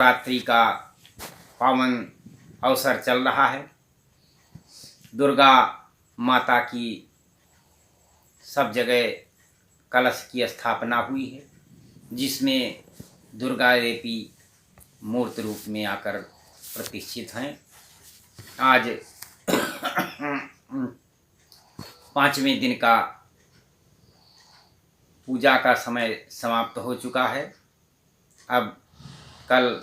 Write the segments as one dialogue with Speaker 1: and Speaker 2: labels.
Speaker 1: रात्रि का पावन अवसर चल रहा है। दुर्गा माता की सब जगह कलश की स्थापना हुई है, जिसमें दुर्गा देवी मूर्त रूप में आकर प्रतिष्ठित हैं। आज 5वें दिन का पूजा का समय समाप्त हो चुका है। अब कल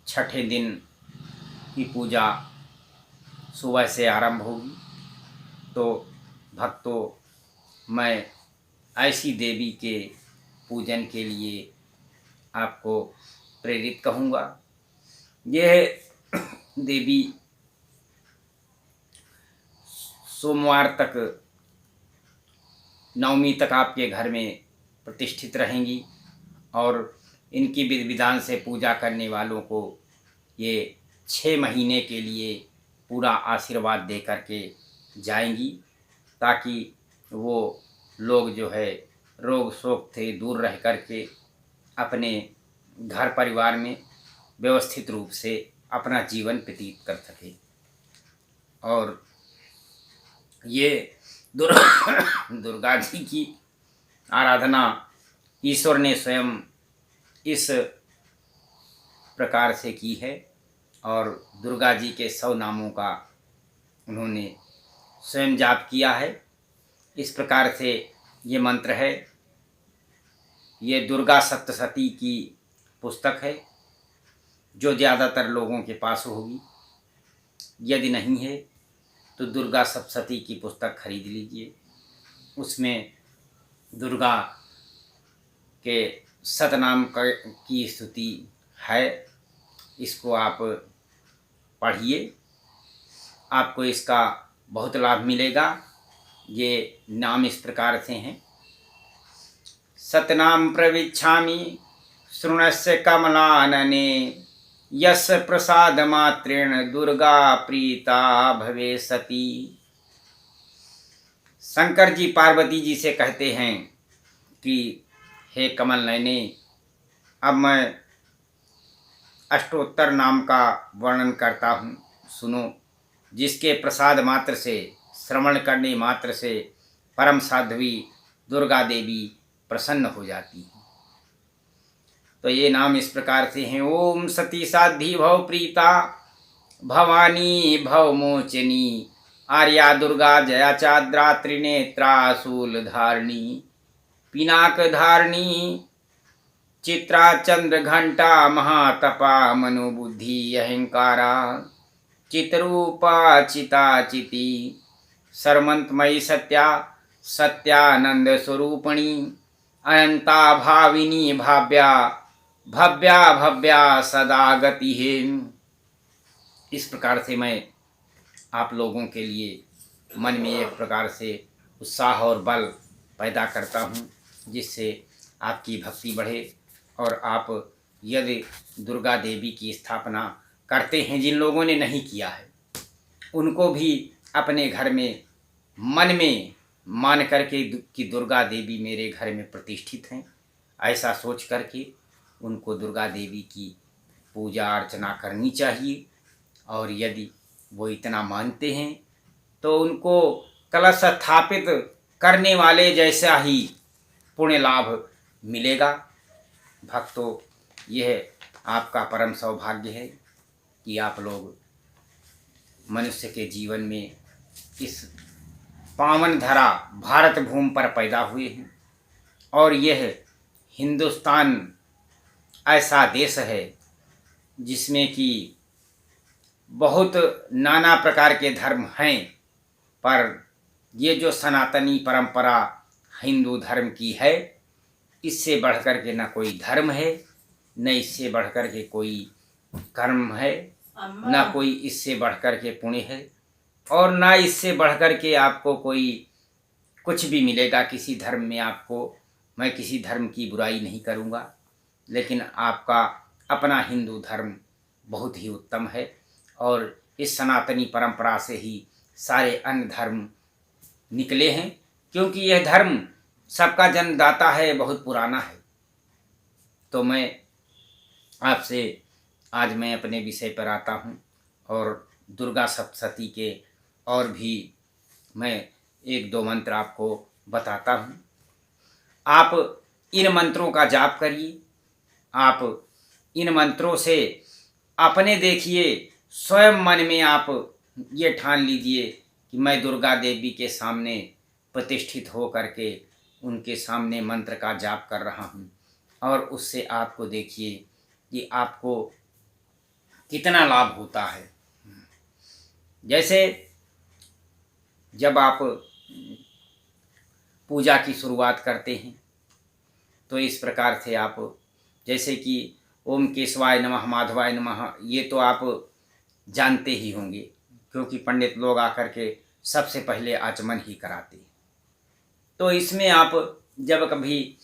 Speaker 1: छठे दिन की पूजा सुबह से आरंभ होगी। तो भक्तों, मैं ऐसी देवी के पूजन के लिए आपको प्रेरित कहूँगा। यह देवी सोमवार तक, नवमी तक आपके घर में प्रतिष्ठित रहेंगी और इनकी विधि विधान से पूजा करने वालों को ये 6 महीने के लिए पूरा आशीर्वाद दे करके जाएंगी, ताकि वो लोग जो है रोग शोक से दूर रह करके अपने घर परिवार में व्यवस्थित रूप से अपना जीवन व्यतीत कर सके। और ये दुर्गा जी की आराधना ईश्वर ने स्वयं इस प्रकार से की है और दुर्गा जी के 100 नामों का उन्होंने स्वयं जाप किया है। इस प्रकार से ये मंत्र है। ये दुर्गा सप्तशती की पुस्तक है, जो ज़्यादातर लोगों के पास होगी। यदि नहीं है तो दुर्गा सप्तशती की पुस्तक खरीद लीजिए। उसमें दुर्गा के शतनाम की स्तुति है। इसको आप पढ़िए, आपको इसका बहुत लाभ मिलेगा। ये नाम इस प्रकार से हैं। सतनाम प्रविच्छामि शृणस्य कमलानने, यस् प्रसाद मात्रेण दुर्गा प्रीता भवे सती। शंकर जी पार्वती जी से कहते हैं कि हे कमल नयने, अब मैं अष्टोत्तर नाम का वर्णन करता हूँ, सुनो। जिसके प्रसाद मात्र से, श्रवण करने मात्र से परम साध्वी दुर्गा देवी प्रसन्न हो जाती है। तो ये नाम इस प्रकार से हैं। ओम सती साध्वी भव प्रीता, भवानी भव मोचनी, आर्या दुर्गा जया चाद्रा, त्रिनेत्रा शूल धारणी, पिनाक धारणी, चित्रा चंद्र घंटा, महातपा मनोबुद्धि अहंकारा, चितरूपा चिता चिति, सर्वमंतमयी सत्या सत्यानंद स्वरूपिणी, अनंता भाविनी भाव्या भव्या भव्या सदा गति है। इस प्रकार से मैं आप लोगों के लिए मन में एक प्रकार से उत्साह और बल पैदा करता हूँ, जिससे आपकी भक्ति बढ़े और आप यदि दुर्गा देवी की स्थापना करते हैं, जिन लोगों ने नहीं किया है, उनको भी अपने घर में मन में मान करके कि दुर्गा देवी मेरे घर में प्रतिष्ठित हैं, ऐसा सोच करके उनको दुर्गा देवी की पूजा अर्चना करनी चाहिए। और यदि वो इतना मानते हैं तो उनको कलश स्थापित करने वाले जैसा ही पुण्य लाभ मिलेगा। भक्तों, यह आपका परम सौभाग्य है कि आप लोग मनुष्य के जीवन में इस पावन धरा भारत भूमि पर पैदा हुए हैं। और यह हिंदुस्तान ऐसा देश है जिसमें कि बहुत नाना प्रकार के धर्म हैं, पर ये जो सनातनी परंपरा हिंदू धर्म की है, इससे बढ़कर के न कोई धर्म है, न इससे बढ़कर के कोई कर्म है, न कोई इससे बढ़कर के पुण्य है, और ना इससे बढ़कर के आपको कोई कुछ भी मिलेगा किसी धर्म में। आपको मैं किसी धर्म की बुराई नहीं करूँगा, लेकिन आपका अपना हिंदू धर्म बहुत ही उत्तम है। और इस सनातनी परंपरा से ही सारे अन्य धर्म निकले हैं, क्योंकि यह धर्म सबका जन्मदाता है, बहुत पुराना है। तो मैं आपसे आज मैं अपने विषय पर आता हूँ और दुर्गा सप्तशती के और भी मैं एक दो मंत्र आपको बताता हूँ। आप इन मंत्रों का जाप करिए। आप इन मंत्रों से अपने देखिए स्वयं मन में आप ये ठान लीजिए कि मैं दुर्गा देवी के सामने प्रतिष्ठित हो करके उनके सामने मंत्र का जाप कर रहा हूँ, और उससे आपको देखिए कि आपको कितना लाभ होता है। जैसे जब आप पूजा की शुरुआत करते हैं तो इस प्रकार से आप, जैसे कि ओम केशवाय नमः माधवाय नमः, ये तो आप जानते ही होंगे क्योंकि पंडित लोग आकर के सबसे पहले आचमन ही कराते हैं। तो इसमें आप जब कभी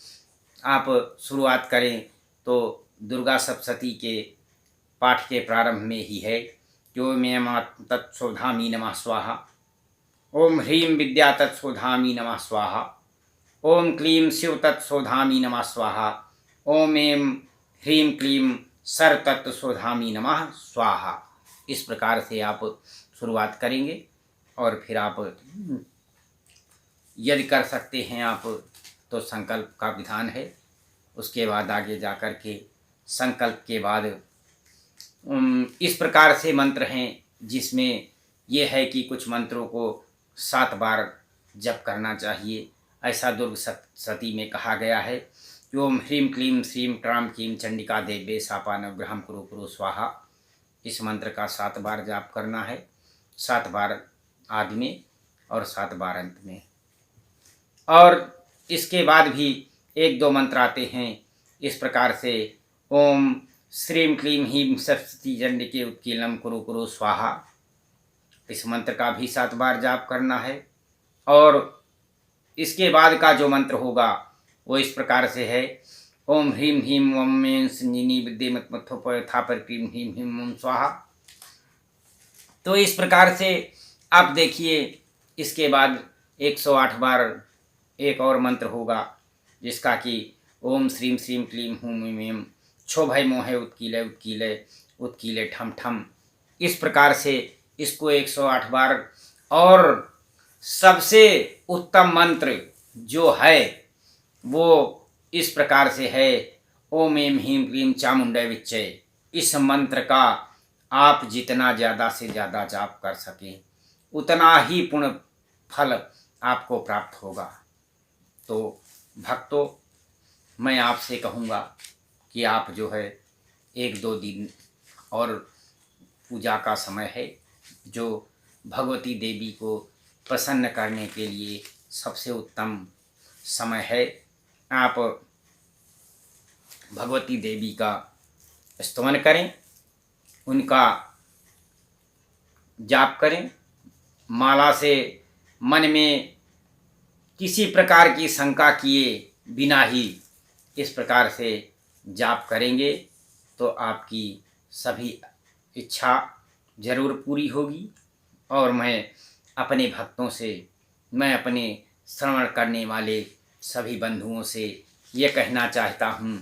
Speaker 1: आप शुरुआत करें तो दुर्गा सप्तशती के पाठ के प्रारंभ में ही है जो मैं तत्सोधामी नमः स्वाहा, ओम ह्रीं विद्या तत्सोधामी नमः स्वाहा, ओम क्लीं शिव तत्सोधामी नमः स्वाहा, ओम एं ह्रीं क्लीं सर तत्सोधामी नमः स्वाहा। इस प्रकार से आप शुरुआत करेंगे और फिर आप यदि कर सकते हैं आप तो संकल्प का विधान है। उसके बाद आगे जाकर के संकल्प के बाद इस प्रकार से मंत्र हैं जिसमें यह है कि कुछ मंत्रों को 7 बार जप करना चाहिए। ऐसा दुर्ग सती में कहा गया है कि ओम ह्रीं क्लीं श्रीं ट्रां कीं चंडिका देवे शापानग्रहम कुरु कुरु स्वाहा। इस मंत्र का 7 बार जाप करना है, 7 बार आदि में और 7 बार अंत में। और इसके बाद भी एक दो मंत्र आते हैं इस प्रकार से, ओम श्रीं क्लीं ह्रीं सरस्वती चंडिके उत्कीर्णम कुरु कुरु स्वाहा। इस मंत्र का भी 7 बार जाप करना है। और इसके बाद का जो मंत्र होगा वो इस प्रकार से है, ओम ह्रीं ह्रीं ओम में संजीनी विद्ये मत्थोपथापर क्लीं ह्रीं ह्रीं ओम स्वाहा। तो इस प्रकार से आप देखिए इसके बाद 108 बार एक और मंत्र होगा जिसका कि ओम श्रीं श्रीं क्लीं हूं एं क्षोभय मोहे उत्कीलय उत्कीलय उत्कीलय ठम ठम। इस प्रकार से इसको 108 बार। और सबसे उत्तम मंत्र जो है वो इस प्रकार से है, ओम एं ह्रीं क्लीं चामुंडय विच्चय। इस मंत्र का आप जितना ज़्यादा से ज़्यादा जाप कर सकें उतना ही पुण्य फल आपको प्राप्त होगा। तो भक्तों, मैं आपसे कहूँगा कि आप जो है 1-2 दिन और पूजा का समय है जो भगवती देवी को प्रसन्न करने के लिए सबसे उत्तम समय है। आप भगवती देवी का स्तवन करें, उनका जाप करें, माला से मन में किसी प्रकार की शंका किए बिना ही इस प्रकार से जाप करेंगे तो आपकी सभी इच्छा जरूर पूरी होगी। और मैं अपने भक्तों से, मैं अपने श्रवण करने वाले सभी बंधुओं से ये कहना चाहता हूँ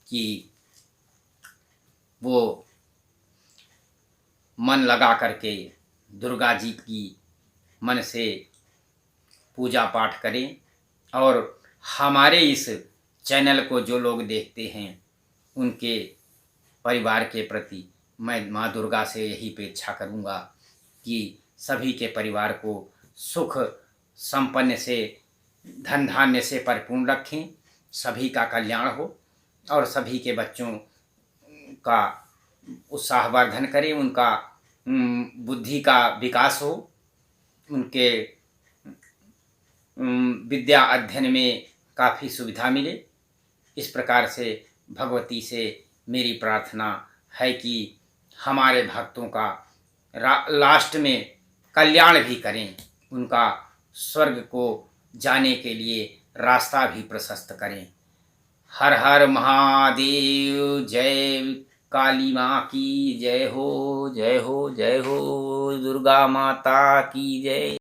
Speaker 1: कि वो मन लगा करके दुर्गा जी की मन से पूजा पाठ करें। और हमारे इस चैनल को जो लोग देखते हैं उनके परिवार के प्रति मैं माँ दुर्गा से यही अपेक्षा करूँगा कि सभी के परिवार को सुख संपन्न से, धन धान्य से परिपूर्ण रखें, सभी का कल्याण हो और सभी के बच्चों का उत्साहवर्धन करें, उनका बुद्धि का विकास हो, उनके विद्या अध्ययन में काफ़ी सुविधा मिले। इस प्रकार से भगवती से मेरी प्रार्थना है कि हमारे भक्तों का लास्ट में कल्याण भी करें, उनका स्वर्ग को जाने के लिए रास्ता भी प्रशस्त करें। हर हर महादेव। जय काली माँ की जय हो, जय हो, जय हो, दुर्गा माता की जय।